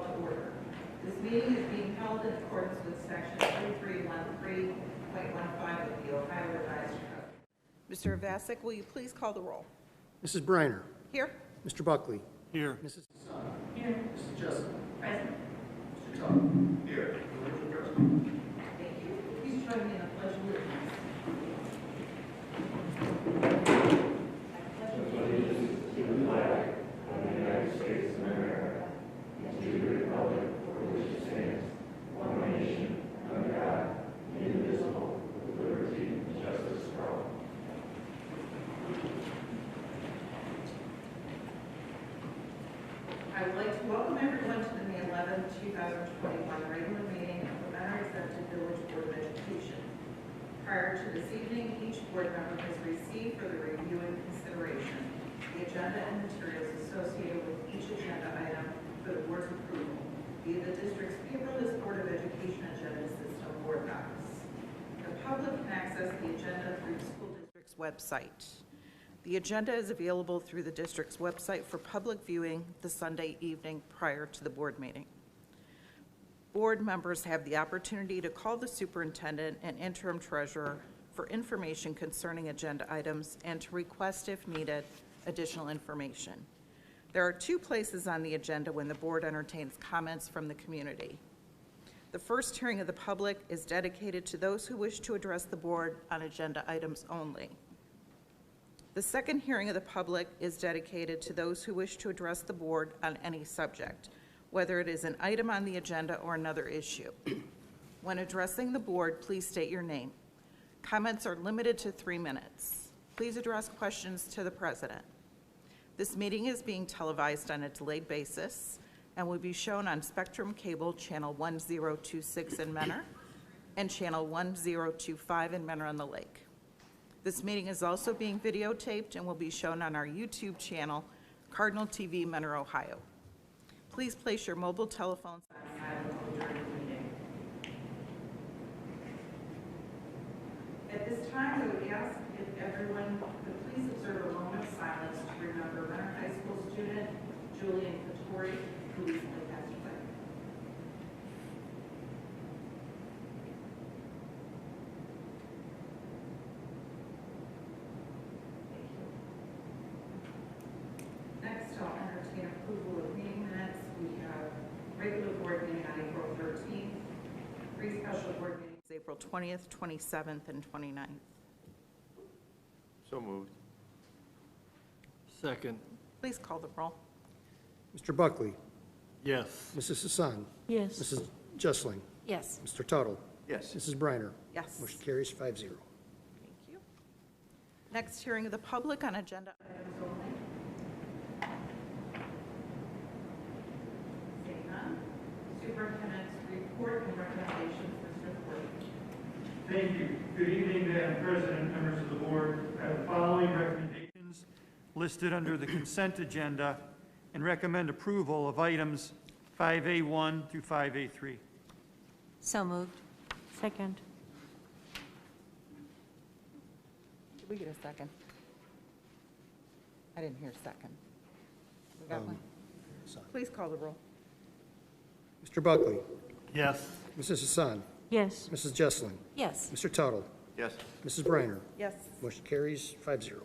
called to order. This meeting is being held in accordance with Section 3313.15 of the Ohio Revised Code. Mr. Vasic, will you please call the roll? Mrs. Briner. Here. Mr. Buckley. Here. Mrs. Here. Mrs. Jessup. Present. Mr. Tuttle. Here. Thank you. Please join me in the pledge of allegiance. I would like to welcome everyone to the May 11, 2021 regular meeting of the Mentor Accepted Village Board of Education. Prior to this evening, each board member has received for the review and consideration the agenda and materials associated with each agenda item for the board's approval via the district's paperless Board of Education agenda system, Board Docs. The public can access the agenda through the school district's website. The agenda is available through the district's website for public viewing the Sunday evening prior to the board meeting. Board members have the opportunity to call the superintendent and interim treasurer for information concerning agenda items and to request, if needed, additional information. There are two places on the agenda when the board entertains comments from the community. The first hearing of the public is dedicated to those who wish to address the board on agenda items only. The second hearing of the public is dedicated to those who wish to address the board on any subject, whether it is an item on the agenda or another issue. When addressing the board, please state your name. Comments are limited to 3 minutes. Please address questions to the president. This meeting is being televised on a delayed basis and will be shown on Spectrum Cable Channel 1026 in Mentor and Channel 1025 in Mentor on the Lake. This meeting is also being videotaped and will be shown on our YouTube channel, Cardinal TV, Mentor, Ohio. Please place your mobile telephones on silent during the meeting. At this time, I would ask if everyone could please observe a moment of silence to remember Mentor High School student Julian Katori, who recently passed away. Next, I'll entertain approval of meeting minutes. We have regular board meeting on April 13th, 3 special board meetings, April 20th, 27th, and 29th. So moved. Second. Please call the roll. Mr. Buckley. Yes. Mrs. Hassan. Yes. Mrs. Jessling. Yes. Mr. Tuttle. Yes. Mrs. Briner. Yes. Motion carries 5-0. Thank you. Next, hearing of the public on agenda items only. Seeing none. Superintendent's report and recommendations, Mr. Ford. Thank you. Good evening, Madam President, members of the board. I have the following recommendations listed under the consent agenda and recommend approval of items 5A1 through 5A3. So moved. Second. Did we get a second? I didn't hear second. We got one? Hassan. Please call the roll. Mr. Buckley. Yes. Mrs. Hassan. Yes. Mrs. Jessling. Yes. Mr. Tuttle. Yes. Mrs. Briner. Yes. Motion carries 5-0.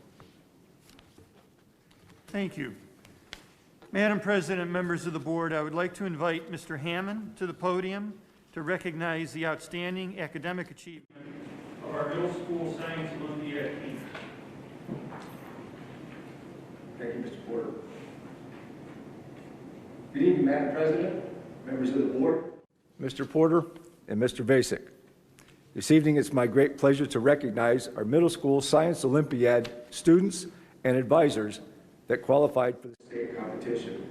Thank you. Madam President, members of the board, I would like to invite Mr. Hammond to the podium to recognize the outstanding academic achievement of our middle school science Olympiad team. Thank you, Mr. Porter. Good evening, Madam President, members of the board, Mr. Porter, and Mr. Vasic. This evening, it's my great pleasure to recognize our middle school science Olympiad students and advisors that qualified for the state competition.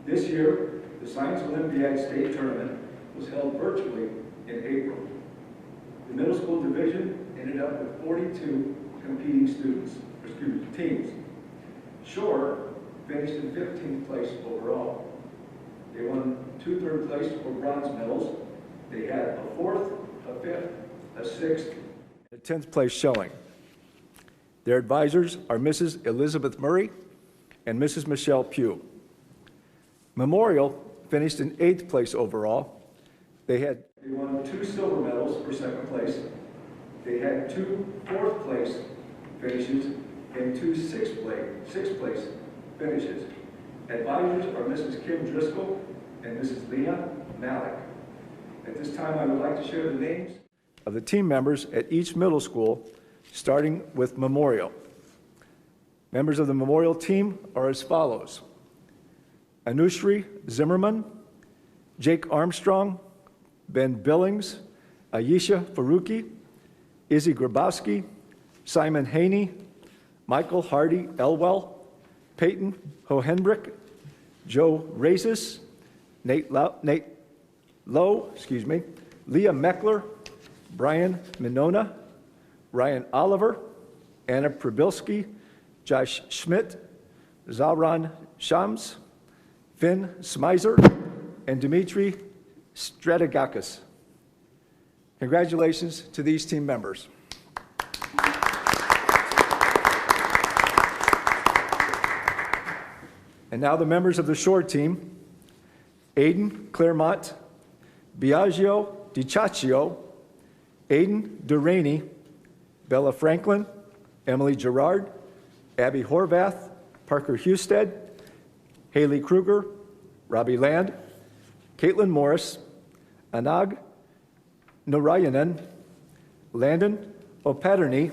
This year, the Science Olympiad State Tournament was held virtually in April. The middle school division ended up with 42 competing teams. Shore finished in 15th place overall. They won 2 third place or bronze medals. They had a 4th, a 5th, a 6th, and a 10th place showing. Their advisors are Mrs. Elizabeth Murray and Mrs. Michelle Pugh. Memorial finished in 8th place overall. They won 2 silver medals for 2nd place. They had 2 4th place finishes and 2 6th place finishes. Advisors are Mrs. Kim Driscoll and Mrs. Leah Malik. At this time, I would like to share the names of the team members at each middle school, starting with Memorial. Members of the Memorial team are as follows: Anushri Zimmerman, Jake Armstrong, Ben Billings, Ayesha Faruqi, Izzy Grabowski, Simon Haney, Michael Hardy Elwell, Peyton Hohenbrick, Joe Razis, Nate Lowe, Leah Meckler, Brian Minona, Ryan Oliver, Anna Prabilski, Josh Schmidt, Zalran Shams, Finn Smizer, and Dmitry Strategakis. Congratulations to these team members. And now the members of the shore team: Aiden Claremont, Biagio DiCiaccio, Aiden Duraney, Bella Franklin, Emily Gerard, Abby Horvath, Parker Husted, Haley Kruger, Robbie Land, Caitlin Morris, Anag Narayanan, Landon O'Patterney,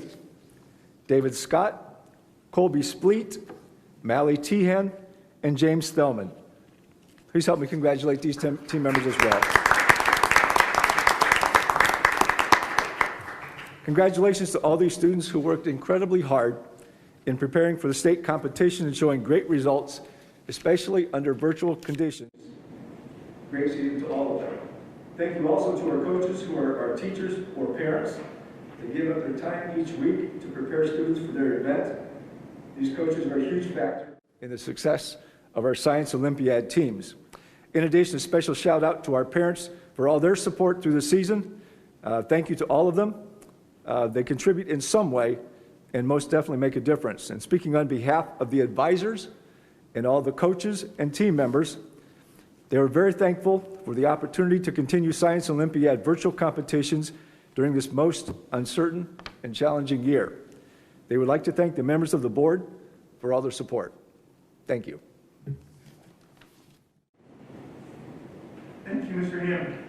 David Scott, Colby Spleet, Mally Tehan, and James Thelman. Please help me congratulate these team members as well. Congratulations to all these students who worked incredibly hard in preparing for the state competition and showing great results, especially under virtual conditions. Great season to all of them. Thank you also to our coaches who are our teachers or parents. They give up their time each week to prepare students for their event. These coaches are a huge factor in the success of our Science Olympiad teams. In addition, a special shout out to our parents for all their support through the season. Thank you to all of them. They contribute in some way and most definitely make a difference. And speaking on behalf of the advisors and all the coaches and team members, they were very thankful for the opportunity to continue Science Olympiad virtual competitions during this most uncertain and challenging year. They would like to thank the members of the board for all their support. Thank you. Thank you, Mr. Hammond.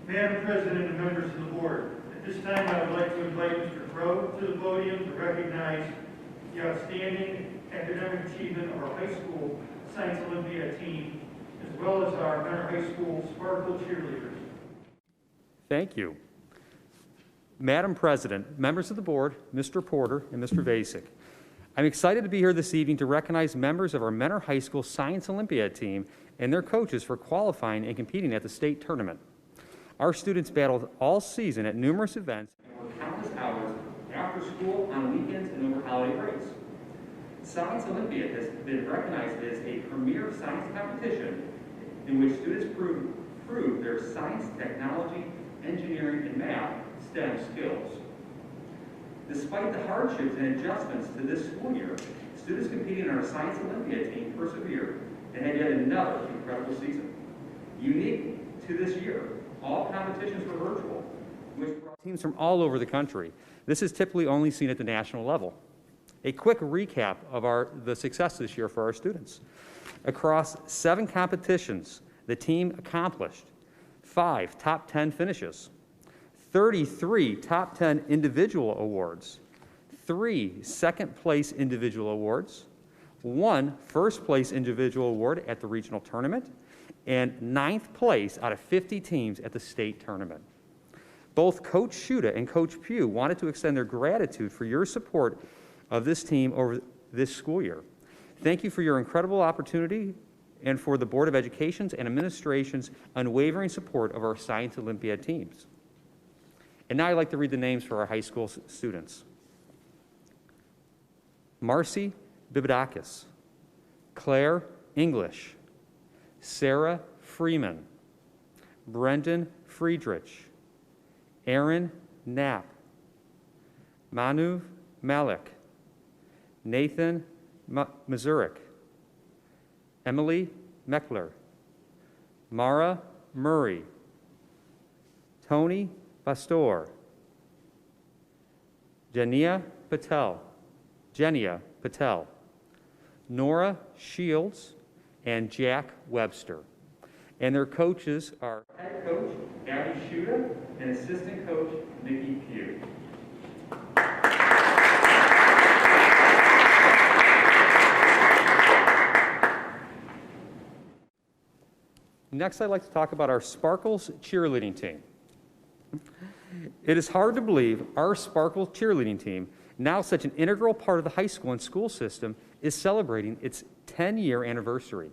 Madam President and members of the board, at this time I would like to invite Mr. Crowe to the podium to recognize the outstanding academic achievement of our high school Science Olympiad team, as well as our Mentor High School Sparkle cheerleaders. Thank you. Madam President, members of the board, Mr. Porter, and Mr. Vasek, I'm excited to be here this evening to recognize members of our Mentor High School Science Olympiad team and their coaches for qualifying and competing at the state tournament. Our students battled all season at numerous events and worked countless hours after school, on weekends, and over holiday breaks. Science Olympiad has been recognized as a premier science competition in which students prove their science, technology, engineering, and math STEM skills. Despite the hardships and adjustments to this school year, students competing in our Science Olympiad team persevered and had yet another incredible season. Unique to this year, all competitions were virtual, which brought teams from all over the country. This is typically only seen at the national level. A quick recap of the success this year for our students. Across 7 competitions, the team accomplished 5 top 10 finishes, 33 top 10 individual awards, 3 second-place individual awards, 1 first-place individual award at the regional tournament, and 9th place out of 50 teams at the state tournament. Both Coach Shuda and Coach Pugh wanted to extend their gratitude for your support of this team over this school year. Thank you for your incredible opportunity and for the Board of Education's and Administration's unwavering support of our Science Olympiad teams. And now I'd like to read the names for our high school students. Marcy Bibidakis, Claire English, Sarah Freeman, Brendan Friedrich, Aaron Knapp, Manu Malik, Nathan Mazurik, Emily Meckler, Mara Murray, Tony Pastor, Jenia Patel, Nora Shields, and Jack Webster. And their coaches are head coach Abby Shuda and assistant coach Nikki Pugh. Next, I'd like to talk about our Sparkles cheerleading team. It is hard to believe our Sparkles cheerleading team, now such an integral part of the high school and school system, is celebrating its 10-year anniversary.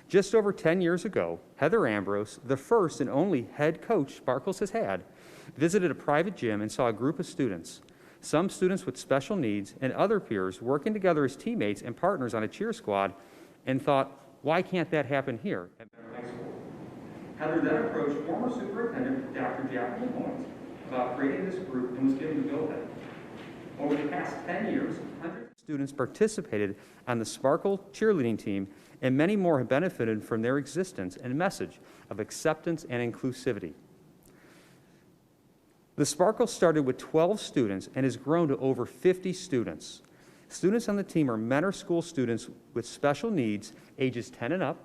Just over 10 years ago, Heather Ambrose, the first and only head coach Sparkles has had, visited a private gym and saw a group of students, some students with special needs and other peers working together as teammates and partners on a cheer squad, and thought, why can't that happen here at Menor High School? Heather then approached former superintendent Dr. Jacqueline Owens about creating this group and was given the go-ahead. Over the past 10 years, hundreds of students participated on the Sparkle cheerleading team, and many more have benefited from their existence and message of acceptance and inclusivity. The Sparkle started with 12 students and has grown to over 50 students. Students on the team are Menor School students with special needs, ages 10 and up,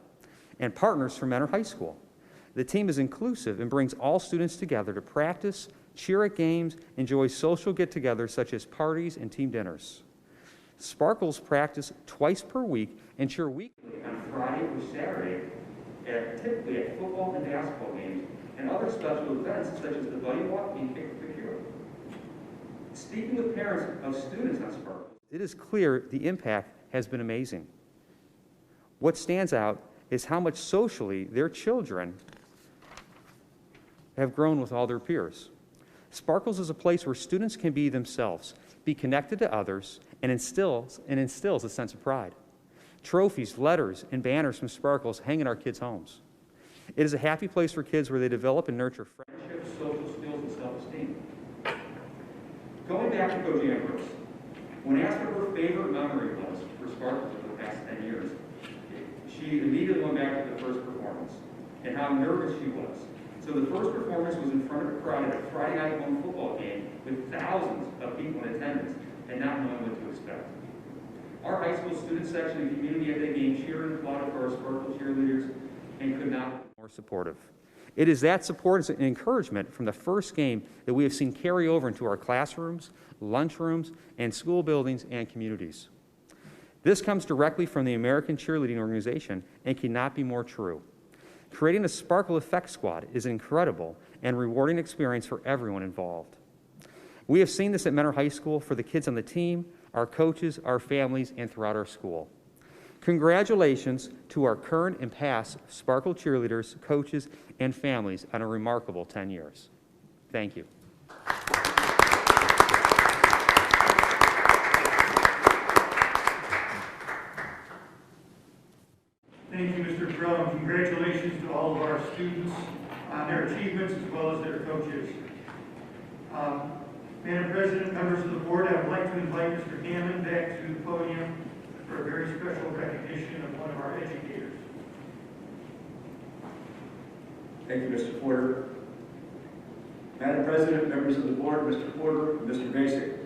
and partners from Menor High School. The team is inclusive and brings all students together to practice, cheer at games, enjoy social get-togethers such as parties and team dinners. Sparkles practice twice per week and cheer weekly on Friday or Saturday, typically at football and basketball games, and other special events such as the Buddy Walk and Kick the Cure. Speaking with parents of students on Sparkles, it is clear the impact has been amazing. What stands out is how much socially their children have grown with all their peers. Sparkles is a place where students can be themselves, be connected to others, and instills a sense of pride. Trophies, letters, and banners from Sparkles hang in our kids' homes. It is a happy place for kids where they develop and nurture friendships, social skills, and self-esteem. Going back to Coach Ambrose, when asked what her favorite memory was for Sparkles over the past 10 years, she immediately went back to the first performance and how nervous she was. So the first performance was in front of a crowd at a Friday night home football game with thousands of people in attendance and not knowing what to expect. Our high school student section and community at that game cheered and applauded for our Sparkle cheerleaders and could not be more supportive. It is that support and encouragement from the first game that we have seen carry over into our classrooms, lunchrooms, and school buildings and communities. This comes directly from the American Cheerleading Organization and cannot be more true. Creating a Sparkle Effect Squad is an incredible and rewarding experience for everyone involved. We have seen this at Menor High School for the kids on the team, our coaches, our families, and throughout our school. Congratulations to our current and past Sparkle cheerleaders, coaches, and families on a remarkable 10 years. Thank you. Thank you, Mr. Terrell, and congratulations to all of our students on their achievements as well as their coaches. Madam President, members of the board, I would like to invite Mr. Hammond back to the podium for a very special recognition of one of our educators. Thank you, Mr. Porter. Madam President, members of the board, Mr. Porter, and Mr. Basic.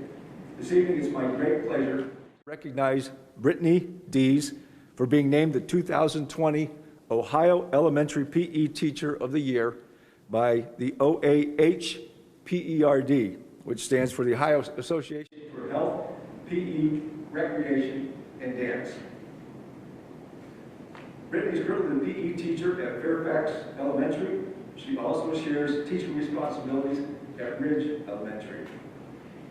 This evening it's my great pleasure to recognize Brittany Dees for being named the 2020 Ohio Elementary PE Teacher of the Year by the OAHPERD, which stands for the Ohio Association for Health, PE, Recreation, and Dance. Brittany is currently the PE teacher at Fairfax Elementary. She also shares teaching responsibilities at Ridge Elementary.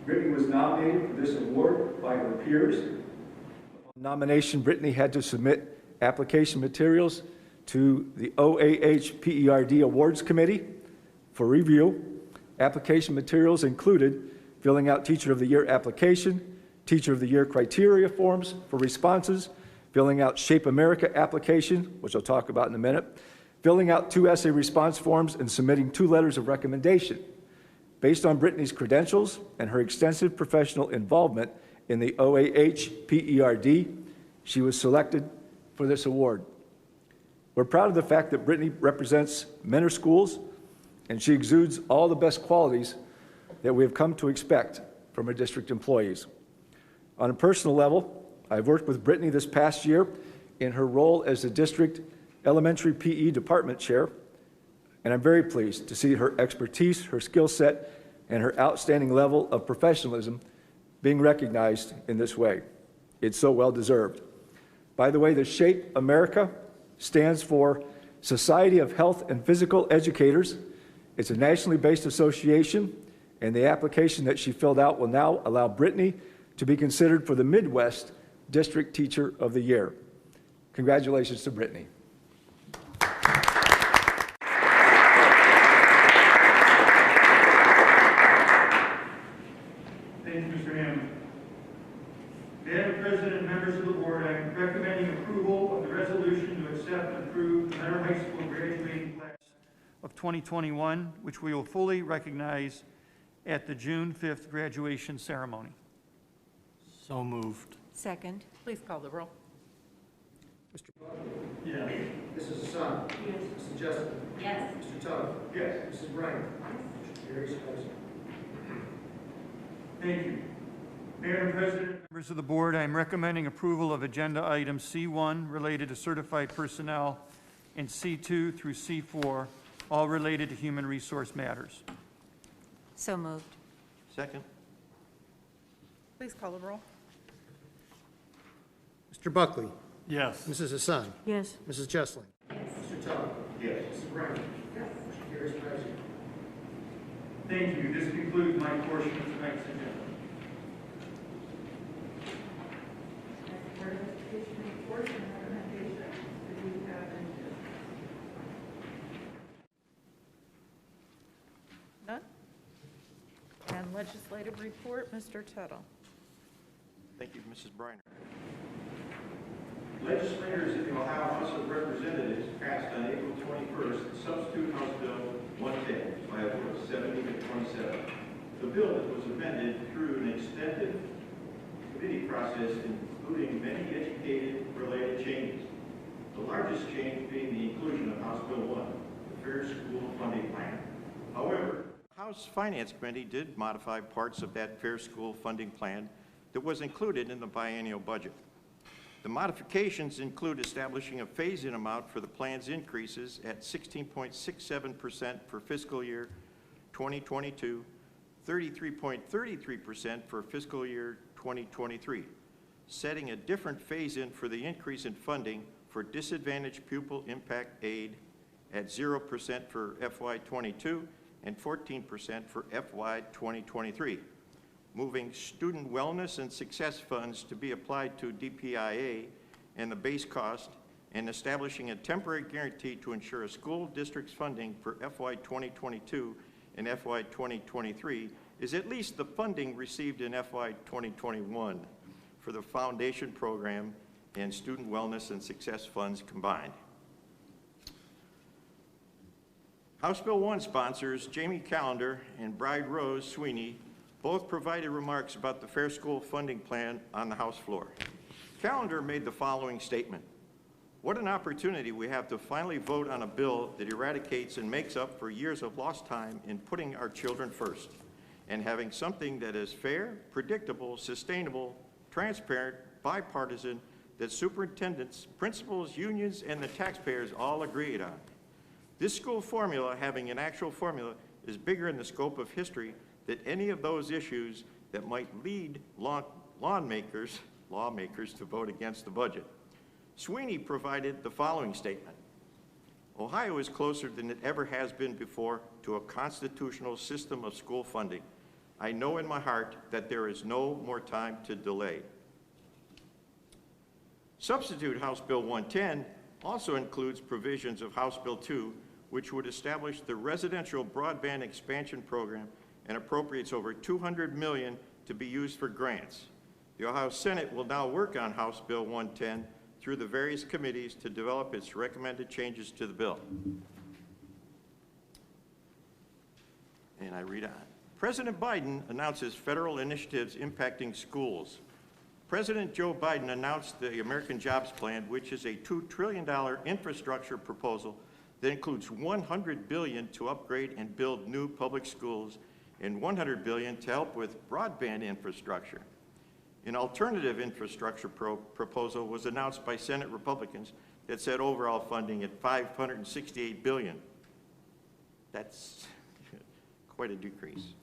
Brittany was nominated for this award by her peers. Upon nomination, Brittany had to submit application materials to the OAHPERD Awards Committee for review. Application materials included filling out Teacher of the Year application, Teacher of the Year criteria forms for responses, filling out Shape America application, which I'll talk about in a minute, filling out 2 essay response forms, and submitting 2 letters of recommendation. Based on Brittany's credentials and her extensive professional involvement in the OAHPERD, she was selected for this award. We're proud of the fact that Brittany represents Mentor Schools, and she exudes all the best qualities that we have come to expect from our district employees. On a personal level, I've worked with Brittany this past year in her role as the district elementary PE department chair, and I'm very pleased to see her expertise, her skill set, and her outstanding level of professionalism being recognized in this way. It's so well deserved. By the way, the SHAPE America stands for Society of Health and Physical Educators. It's a nationally based association, and the application that she filled out will now allow Brittany to be considered for the Midwest District Teacher of the Year. Congratulations to Brittany. Thank you, Mr. Hammond. Madam President and members of the board, I am recommending approval of the resolution to accept and approve the Mentor High School graduating class of 2021, which we will fully recognize at the June 5th graduation ceremony. So moved. Second. Please call the roll. Yes. Mrs. Hassan. Yes. Mrs. Jessup. Yes. Mr. Tuttle. Yes. Mrs. Briner. Motion carries 5-0. Thank you. Madam President, members of the board, I am recommending approval of agenda items C1 related to certified personnel and C2 through C4, all related to human resource matters. So moved. Second. Please call the roll. Mr. Buckley. Yes. Mrs. Hassan. Yes. Mrs. Jesselin. Mr. Tuttle. Yes. Mrs. Briner. Motion carries 5-0. Thank you. This concludes my portion of tonight's agenda. Board of Education reports and recommendations. Do we have any? None? And legislative report, Mr. Tuttle. Thank you, Mrs. Briner. Legislators in the Ohio House of Representatives passed on April 21st the substitute House Bill 110 by a vote of 70 to 27. The bill that was amended through an extended committee process, including many educated-related changes. The largest change being the inclusion of House Bill 1, the Fair School Funding Plan. However, The House Finance Committee did modify parts of that Fair School Funding Plan that was included in the biennial budget. The modifications include establishing a phase-in amount for the plan's increases at 16.67% for fiscal year 2022, 33.33% for fiscal year 2023, setting a different phase-in for the increase in funding for disadvantaged pupil impact aid at 0% for FY22 and 14% for FY 2023. Moving student wellness and success funds to be applied to DPIA and the base cost, and establishing a temporary guarantee to ensure a school district's funding for FY 2022 and FY 2023 is at least the funding received in FY 2021 for the foundation program and student wellness and success funds combined. House Bill 1 sponsors Jamie Callender and Bride Rose Sweeney both provided remarks about the Fair School Funding Plan on the House floor. Callender made the following statement: "What an opportunity we have to finally vote on a bill that eradicates and makes up for years of lost time in putting our children first, and having something that is fair, predictable, sustainable, transparent, bipartisan, that superintendents, principals, unions, and the taxpayers all agreed on. This school formula, having an actual formula, is bigger in the scope of history than any of those issues that might lead lawmakers to vote against the budget." Sweeney provided the following statement: "Ohio is closer than it ever has been before to a constitutional system of school funding. I know in my heart that there is no more time to delay." Substitute House Bill 110 also includes provisions of House Bill 2, which would establish the residential broadband expansion program and appropriates over $200 million to be used for grants. The Ohio Senate will now work on House Bill 110 through the various committees to develop its recommended changes to the bill. And I read on. President Biden announces federal initiatives impacting schools. President Joe Biden announced the American Jobs Plan, which is a $2 trillion infrastructure proposal that includes $100 billion to upgrade and build new public schools and $100 billion to help with broadband infrastructure. An alternative infrastructure proposal was announced by Senate Republicans that set overall funding at $568 billion. That's quite a decrease,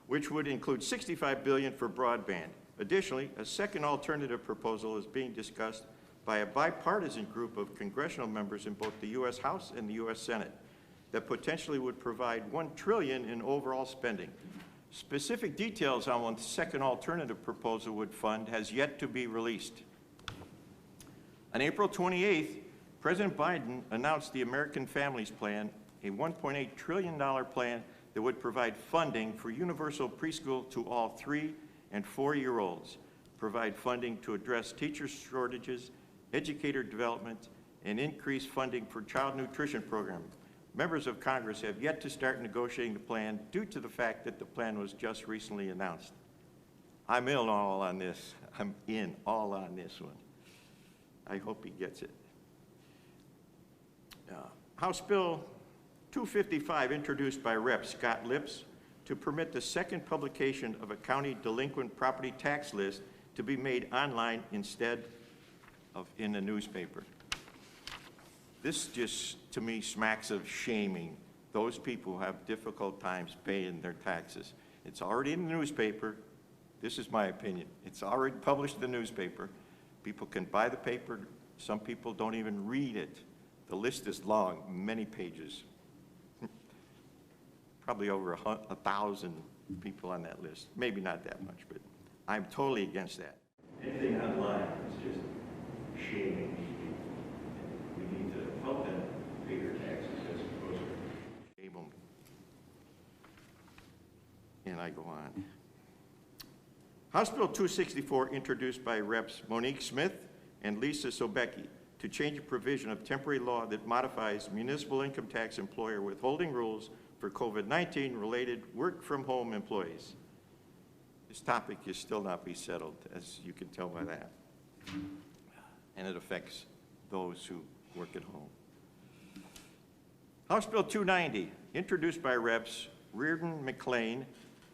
which would include $65 billion for broadband. Additionally, a second alternative proposal is being discussed by a bipartisan group of congressional members in both the U.S. House and the U.S. Senate that potentially would provide $1 trillion in overall spending. Specific details on what the second alternative proposal would fund has yet to be released. On April 28th, President Biden announced the American Families Plan, a $1.8 trillion plan that would provide funding for universal preschool to all 3- and 4-year-olds, provide funding to address teacher shortages, educator development, and increase funding for child nutrition programs. Members of Congress have yet to start negotiating the plan due to the fact that the plan was just recently announced. I'm in all on this. I'm in all on this one. I hope he gets it. House Bill 255, introduced by Rep. Scott Lips, to permit the second publication of a county delinquent property tax list to be made online instead of in the newspaper. This just, to me, smacks of shaming those people who have difficult times paying their taxes. It's already in the newspaper. This is my opinion. It's already published in the newspaper. People can buy the paper. Some people don't even read it. The list is long, many pages. Probably over 1,000 people on that list. Maybe not that much, but I'm totally against that. Anything online is just shaming people. We need to help them pay their taxes as opposed to Shame them. And I go on. House Bill 264, introduced by Reps. Monique Smith and Lisa Sobecki, to change a provision of temporary law that modifies municipal income tax employer withholding rules for COVID-19 related work-from-home employees. This topic is still not be settled, as you can tell by that. And it affects those who work at home. House Bill 290, introduced by Reps. Reardon McLean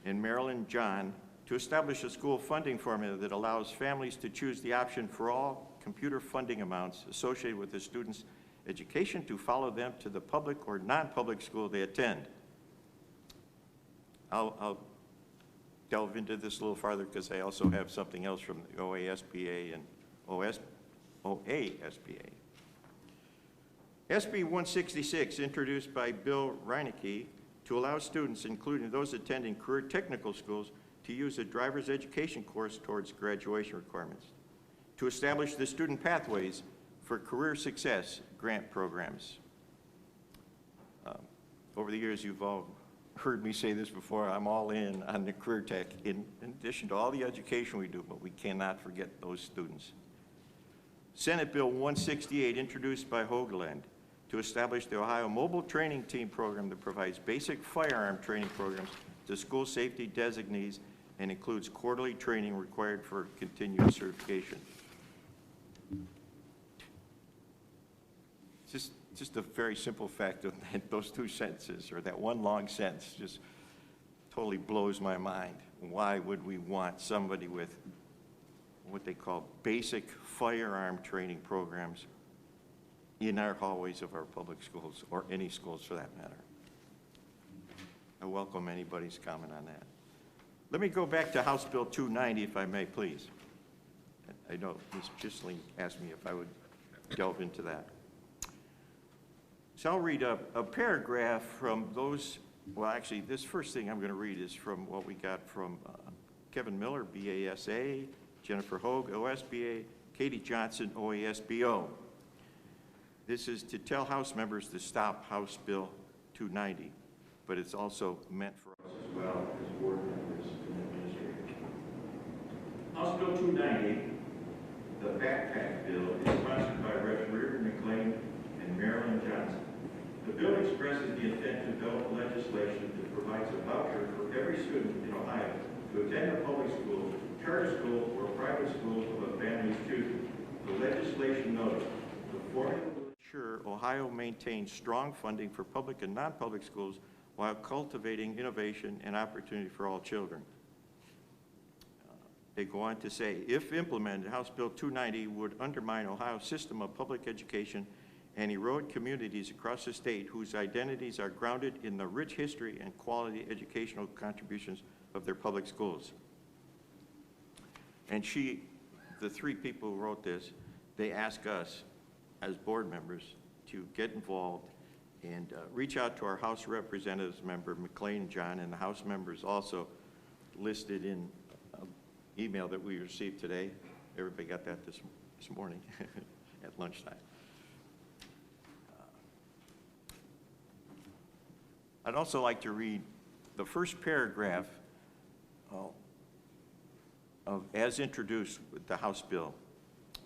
and Marilyn John, to establish a school funding formula that allows families to choose the option for all computer funding amounts associated with the student's education to follow them to the public or non-public school they attend. I'll delve into this a little farther because I also have something else from the OASBA and OASBA. SB 166, introduced by Bill Reinecke, to allow students, including those attending career technical schools, to use a driver's education course towards graduation requirements, to establish the student pathways for career success grant programs. Over the years, you've all heard me say this before, I'm all in on the career tech, in addition to all the education we do, but we cannot forget those students. Senate Bill 168, introduced by Hoagland, to establish the Ohio Mobile Training Team program that provides basic firearm training programs to school safety designees and includes quarterly training required for continued certification. Just a very simple fact of those two sentences, or that one long sentence, just totally blows my mind. Why would we want somebody with what they call basic firearm training programs in our hallways of our public schools, or any schools for that matter? I welcome anybody's comment on that. Let me go back to House Bill 290, if I may, please. I know Ms. Chisling asked me if I would delve into that. So I'll read a paragraph from those, well, actually, this first thing I'm going to read is from what we got from Kevin Miller, BASA, Jennifer Hoag, OSBA, Katie Johnson, OASBO. This is to tell House members to stop House Bill 290, but it's also meant for us as well as board members and administrators. House Bill 290, the backpack bill, is sponsored by Reps. Reardon McLean and Marilyn Johnson. The bill expresses the intent to develop legislation that provides a voucher for every student in Ohio to to attend a public school, charter school, or private school of a family's choosing. The legislation noted the formula will ensure Ohio maintains strong funding for public and non-public schools while cultivating innovation and opportunity for all children. They go on to say, if implemented, House Bill 290 would undermine Ohio's system of public education and erode communities across the state whose identities are grounded in the rich history and quality educational contributions of their public schools. And the three people who wrote this, they ask us as board members to get involved and reach out to our House Representatives member, McLean John, and the House members also listed in an email that we received today. Everybody got that this morning at lunchtime. I'd also like to read the first paragraph as introduced with the House bill.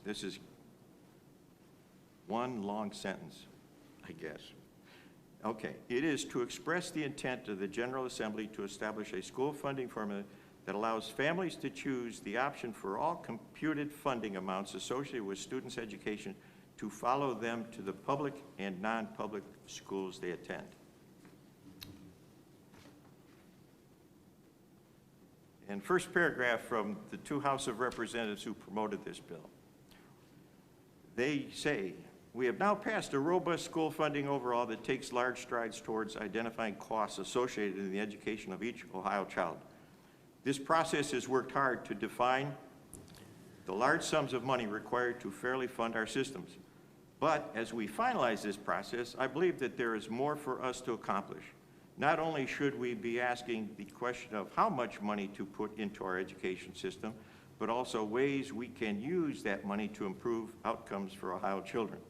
This is one long sentence, I guess. Okay, it is to express the intent of the General Assembly to establish a school funding formula that allows families to choose the option for all computed funding amounts associated with students' education to follow them to the public and non-public schools they attend. And first paragraph from the two House of Representatives who promoted this bill. They say, we have now passed a robust school funding overhaul that takes large strides towards identifying costs associated in the education of each Ohio child. This process has worked hard to define the large sums of money required to fairly fund our systems. But as we finalize this process, I believe that there is more for us to accomplish. Not only should we be asking the question of how much money to put into our education system, but also ways we can use that money to improve outcomes for Ohio children.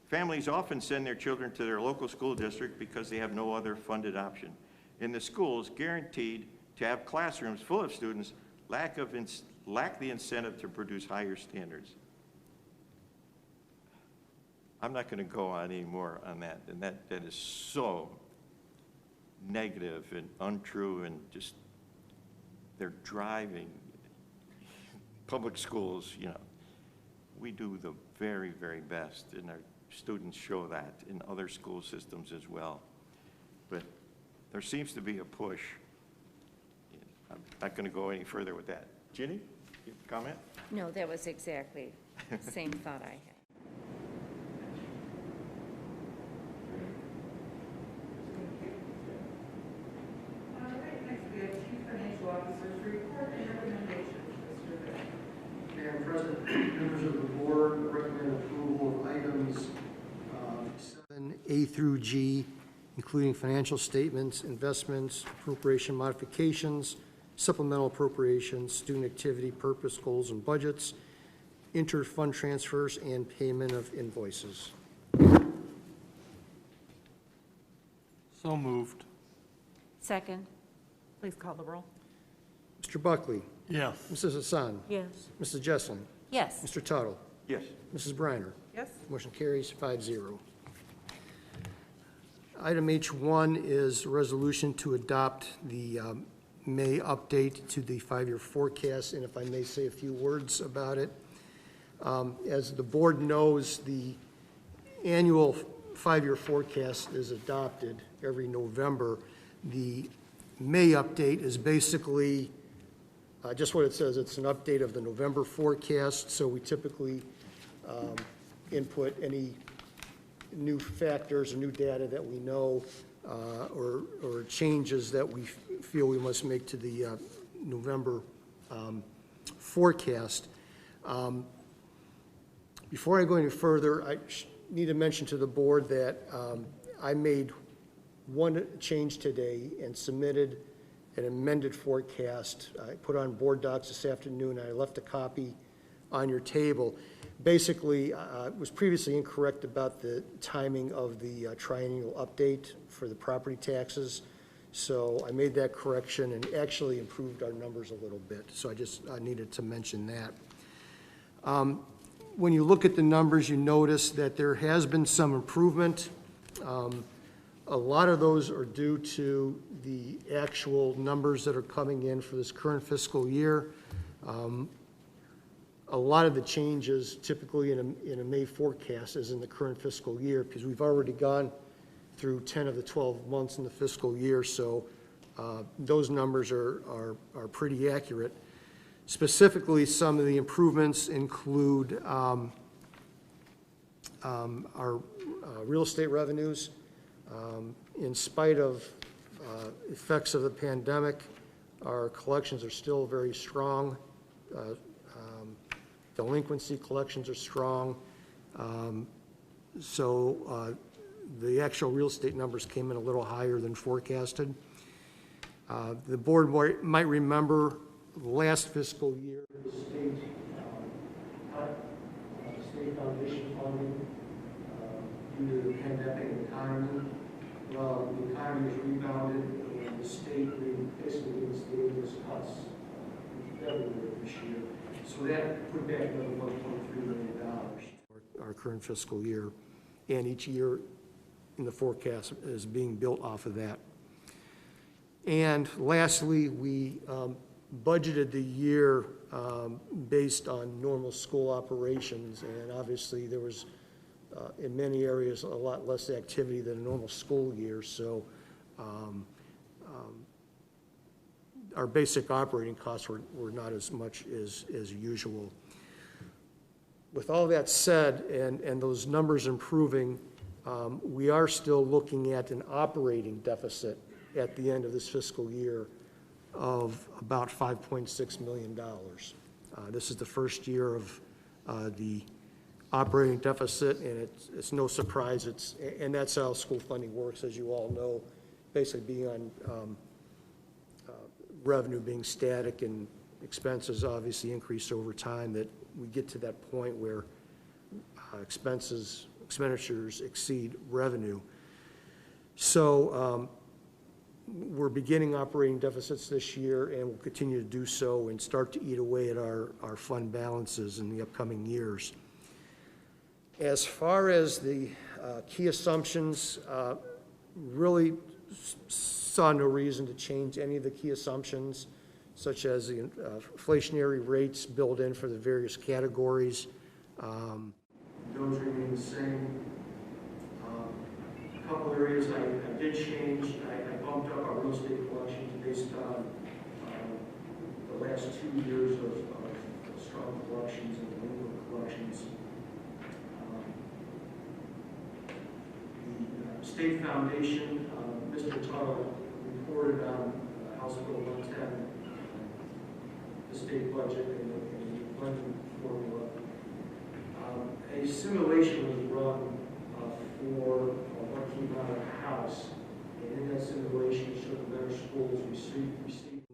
Families often send their children to their local school district because they have no other funded option. And the schools guaranteed to have classrooms full of students lack the incentive to produce higher standards. I'm not going to go on any more on that, and that is so negative and untrue, and just they're driving public schools. You know, we do the very, very best, and our students show that in other school systems as well. But there seems to be a push. I'm not going to go any further with that. Ginny, you comment? No, that was exactly the same thought I had. All right, next we have Chief Financial Officer's report and recommendations. Mr. Vick. Madam President, members of the board, recommend approval of items 7A through G, including financial statements, investments, appropriation modifications, supplemental appropriations, student activity, purpose, goals, and budgets, inter-fund transfers, and payment of invoices. So moved. Second? Please call the roll. Mr. Buckley, Yes. Mrs. Hassan, Yes. Mrs. Jesselin, Yes. Mr. Tuttle, Yes. Mrs. Briner. Yes. Motion carries 5-0. Item H1 is a resolution to adopt the May update to the 5-year forecast, and if I may say a few words about it. As the board knows, the annual 5-year forecast is adopted every November. The May update is basically just what it says. It's an update of the November forecast, so we typically input any new factors or new data that we know or changes that we feel we must make to the November forecast. Before I go any further, I need to mention to the board that I made one change today and submitted an amended forecast. I put on board docs this afternoon. I left a copy on your table. Basically, I was previously incorrect about the timing of the triennial update for the property taxes. So I made that correction and actually improved our numbers a little bit. So I needed to mention that. When you look at the numbers, you notice that there has been some improvement. A lot of those are due to the actual numbers that are coming in for this current fiscal year. A lot of the changes typically in a May forecast is in the current fiscal year because we've already gone through 10 of the 12 months in the fiscal year, so those numbers are pretty accurate. Specifically, some of the improvements include our real estate revenues. In spite of effects of the pandemic, our collections are still very strong. Delinquency collections are strong. So the actual real estate numbers came in a little higher than forecasted. The board might remember last fiscal year, the state cut state foundation funding due to the pandemic economy. Well, the economy has rebounded and the state basically reinstated those cuts in February this year. So that put back another $1.3 million our current fiscal year. And each year in the forecast is being built off of that. And lastly, we budgeted the year based on normal school operations. And obviously there was, in many areas, a lot less activity than a normal school year. So our basic operating costs were not as much as usual. With all that said, and those numbers improving, we are still looking at an operating deficit at the end of this fiscal year of about $5.6 million. This is the first year of the operating deficit, and it's no surprise. And that's how school funding works, as you all know, basically being on revenue being static and expenses obviously increase over time, that we get to that point where expenditures exceed revenue. So we're beginning operating deficits this year, and we'll continue to do so and start to eat away at our fund balances in the upcoming years. As far as the key assumptions, really saw no reason to change any of the key assumptions, such as the inflationary rates built in for the various categories. Those remain the same. A couple areas I did change. I bumped up our real estate collections based on the last 2 years of strong collections and delinquent collections. The state foundation, Mr. Tuttle reported on House Bill 110, the state budget and the funding formula. A simulation was run for what came out of the House, and in that simulation it showed the better schools received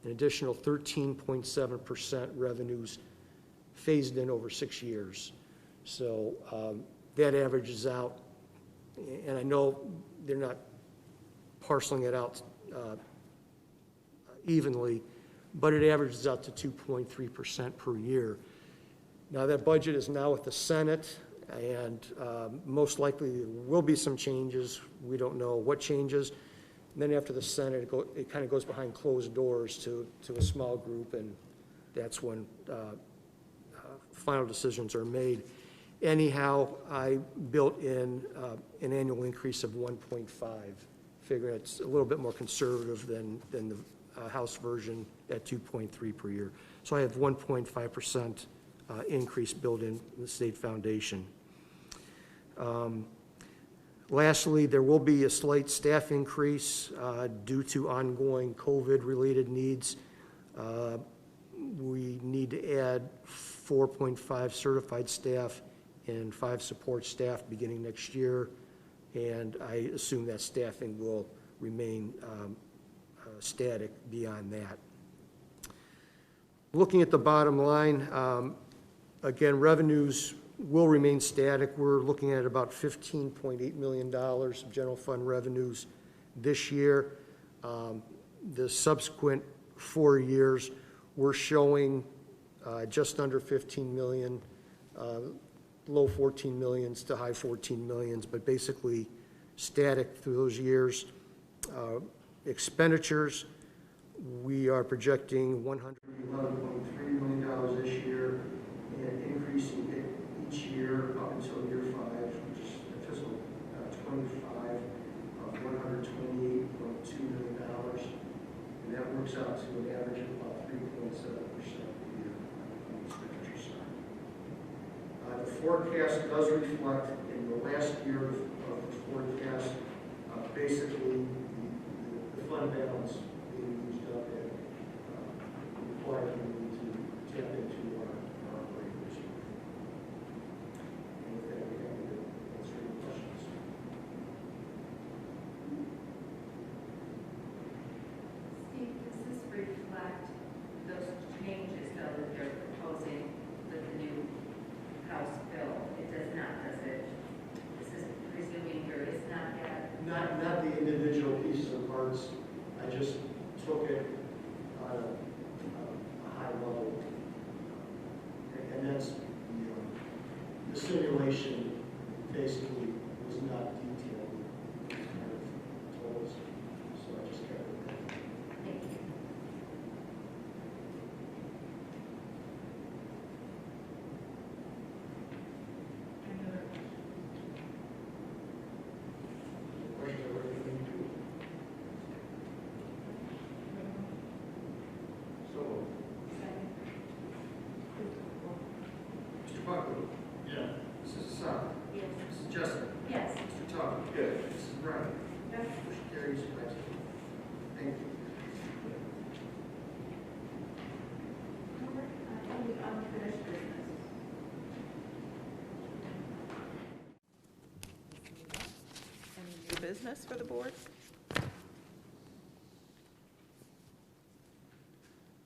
an additional 13.7% revenues phased in over 6 years. So that averages out, and I know they're not parceling it out evenly, but it averages out to 2.3% per year. Now that budget is now with the Senate, and most likely there will be some changes. We don't know what changes. And then after the Senate, it kind of goes behind closed doors to a small group, and that's when final decisions are made. Anyhow, I built in an annual increase of 1.5. Figure it's a little bit more conservative than the House version at 2.3 per year. So I have 1.5% increase built in the state foundation. Lastly, there will be a slight staff increase due to ongoing COVID-related needs. We need to add 4.5 certified staff and 5 support staff beginning next year, and I assume that staffing will remain static beyond that. Looking at the bottom line, again, revenues will remain static. We're looking at about $15.8 million of general fund revenues this year. The subsequent 4 years, we're showing just under 15 million, low 14 millions to high 14 millions, but basically static through those years. Expenditures, we are projecting $111.3 million this year and increasing it each year up until year 5, which is fiscal 25, of $128.2 million. And that works out to an average of about 3.7% a year on the expenditure side. The forecast does reflect in the last year of the forecast, basically the fund balance being used up and required we need to tap into our operating reserve. And with that, we have to answer any questions. Steve, does this reflect those changes, though, that they're proposing with the new House bill? It does not, does it? This is presuming there is not yet. Not the individual pieces and parts. I just took it on a high level. And that's the simulation basically was not detailed. It was kind of told us. So I just kept it there. Thank you. Any other questions? Questions are ready to do. So, Mr. Buckley? Yeah. Mrs. Assad? Yes. Mrs. Jessup? Yes. Mr. Tucker? Yes. Mrs. Brown? Yes. Motion carries 5-0. Thank you. Any unfinished business? Any new business for the board?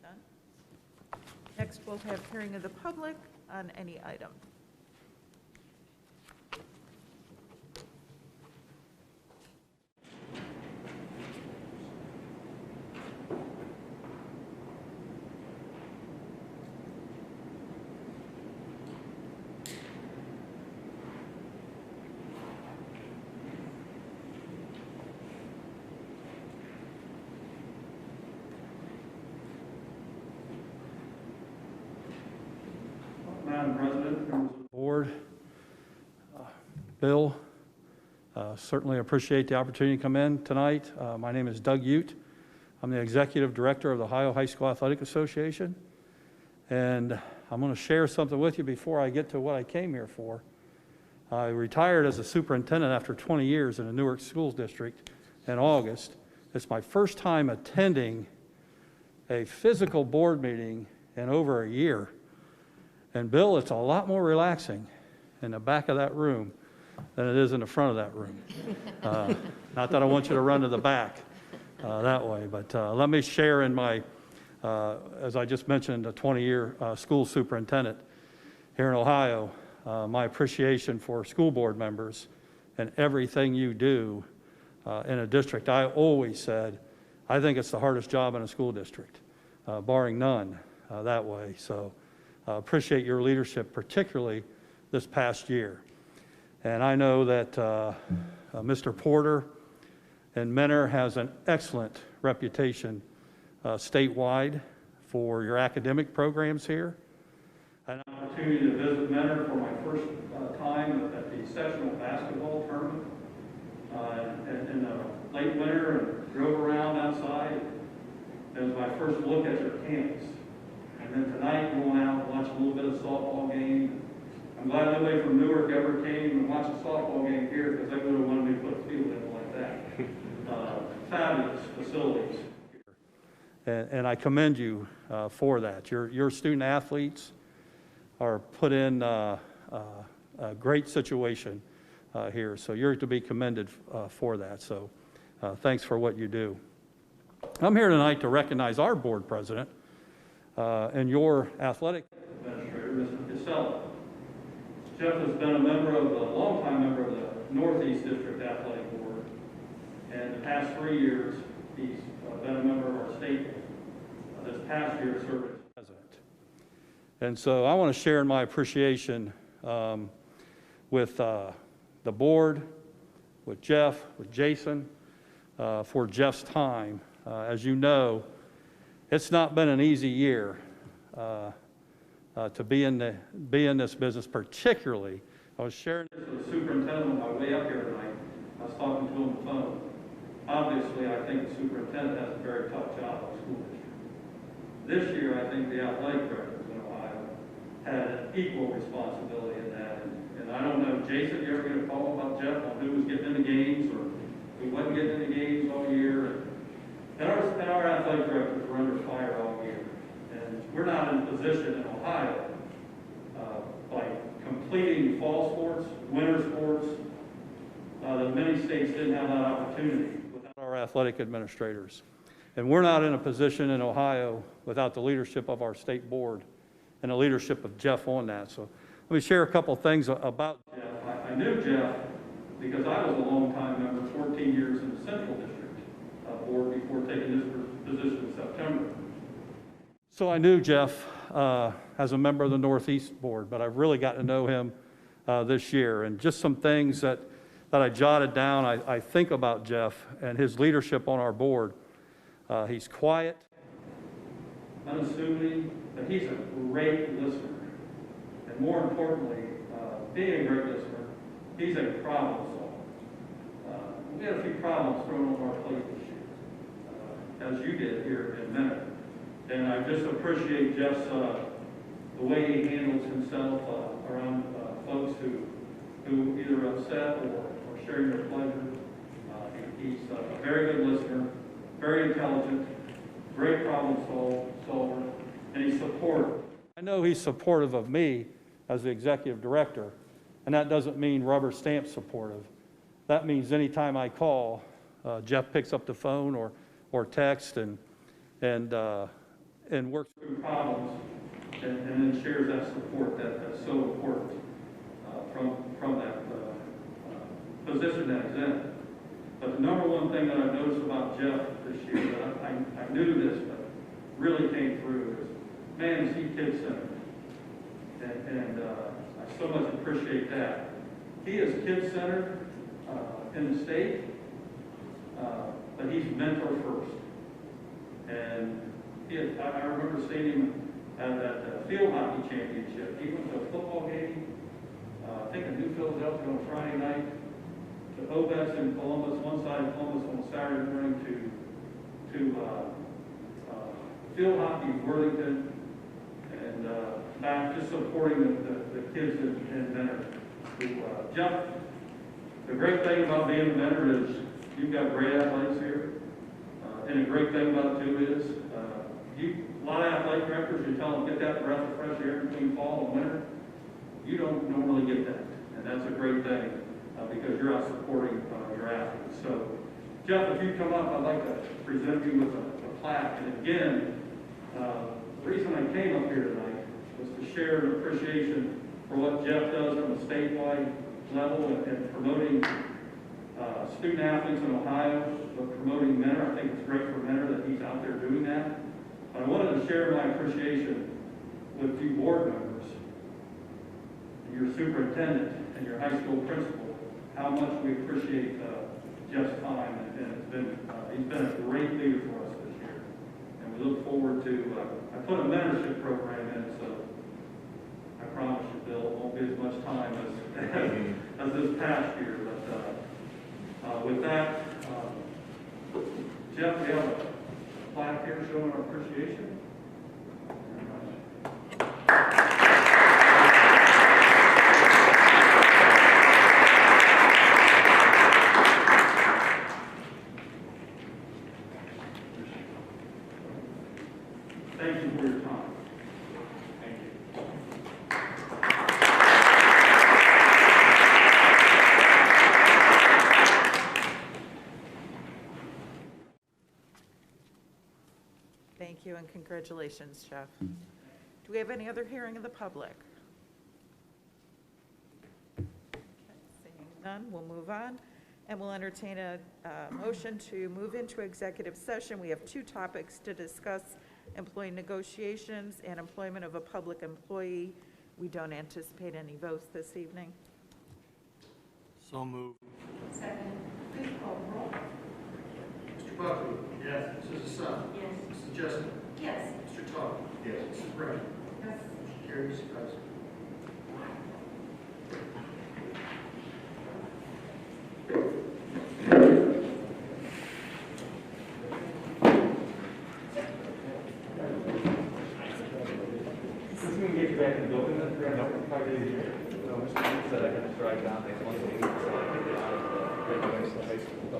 None? Next, we'll have hearing of the public on any item. Madam President, members of the board, Bill, certainly appreciate the opportunity to come in tonight. My name is Doug Ute. I'm the Executive Director of the Ohio High School Athletic Association. And I'm going to share something with you before I get to what I came here for. I retired as a superintendent after 20 years in the Newark Schools District in August. It's my first time attending a physical board meeting in over a year. And Bill, it's a lot more relaxing in the back of that room than it is in the front of that room. Not that I want you to run to the back that way, but let me share in my, as I just mentioned, a 20-year school superintendent here in Ohio, my appreciation for school board members and everything you do in a district. I always said, I think it's the hardest job in a school district, barring none that way. So appreciate your leadership, particularly this past year. And I know that Mr. Porter and Mentor has an excellent reputation statewide for your academic programs here. An opportunity to visit Mentor for my first time at the sectional basketball tournament in the late winter, and drove around outside. It was my first look at your campus. And then tonight, going out and watch a little bit of softball game. I'm glad nobody from Newark ever came and watched a softball game here, because they would have wanted me to put a field in like that. Fabulous facilities. And I commend you for that. Your student athletes are put in a great situation here, so you're to be commended for that. So thanks for what you do. I'm here tonight to recognize our board president and your athletic administrator, Mr. Casella. Jeff has been a longtime member of the Northeast District Athletic Board, and the past 3 years, he's been a member of our state. This past year, served as president. And so I want to share my appreciation with the board, with Jeff, with Jason, for Jeff's time. As you know, it's not been an easy year to be in this business, particularly. I was sharing this with the superintendent on my way up here tonight. I was talking to him on the phone. Obviously, I think the superintendent has a very tough job in the school district. This year, I think the athletic directors in Ohio had equal responsibility in that. And I don't know, Jason, you ever get a call about Jeff on who was getting in the games or who wasn't getting in the games all year? And our athletic directors were under fire all year. And we're not in a position in Ohio, by completing fall sports, winter sports, that many states didn't have that opportunity without our athletic administrators. And we're not in a position in Ohio without the leadership of our state board and the leadership of Jeff on that. So let me share a couple things about Jeff. I knew Jeff because I was a longtime member, 14 years in the Central District board before taking this position in September. So I knew Jeff as a member of the Northeast board, but I've really gotten to know him this year. And just some things that I jotted down, I think about Jeff and his leadership on our board. He's quiet, unassuming, but he's a great listener. And more importantly, being a great listener, he's a problem solver. We had a few problems thrown on our plate this year, as you did here in Mentor. And I just appreciate Jeff's, the way he handles himself around folks who either upset or sharing their pleasure. He's a very good listener, very intelligent, great problem solver, and he's supportive. I know he's supportive of me as the executive director, and that doesn't mean rubber stamp supportive. That means anytime I call, Jeff picks up the phone or text and works through problems and then shares that support that's so important from that position that he's in. But the number one thing that I've noticed about Jeff this year, that I knew this, but really came through, is, man, is he kid-centered. And I so much appreciate that. He is kid-centered in the state, but he's mentor first. And I remember seeing him at that field hockey championship. He went to a football game, I think in New Philadelphia on Friday night, to Obetz in Columbus, one side of Columbus on Saturday morning, to field hockey in Worthington, and back just supporting the kids in Mentor. Jeff, the great thing about being a mentor is you've got great athletes here, and the great thing about it too is a lot of athletic directors, you tell them get that breath of fresh air between fall and winter. You don't normally get that, and that's a great thing because you're out supporting your athletes. So, Jeff, if you come up, I'd like to present you with a plaque. And again, the reason I came up here tonight was to share an appreciation for what Jeff does from a statewide level and promoting student athletes in Ohio, but promoting Mentor. I think it's great for Mentor that he's out there doing that. But I wanted to share my appreciation with you board members, your superintendent, and your high school principal, how much we appreciate Jeff's time, and he's been a great leader for us this year. And we look forward to, I put a mentorship program in, so I promise you, Bill, it won't be as much time as this past year. But with that, Jeff, we have a plaque here showing our appreciation. Thank you for your time. Thank you. Thank you and congratulations, Jeff. Do we have any other hearing of the public? Okay, seeing none, we'll move on. And we'll entertain a motion to move into executive session. We have two topics to discuss: employee negotiations and employment of a public employee. We don't anticipate any votes this evening. So moved. Second. Hassan. Yes. Mrs. Jessup. Yes. Mr. Talk. Yes. Mrs. Brown. Yes. Motion carries 5-0. This is going to get you back in the building then? No. No, Mr. said I had to drive down next month.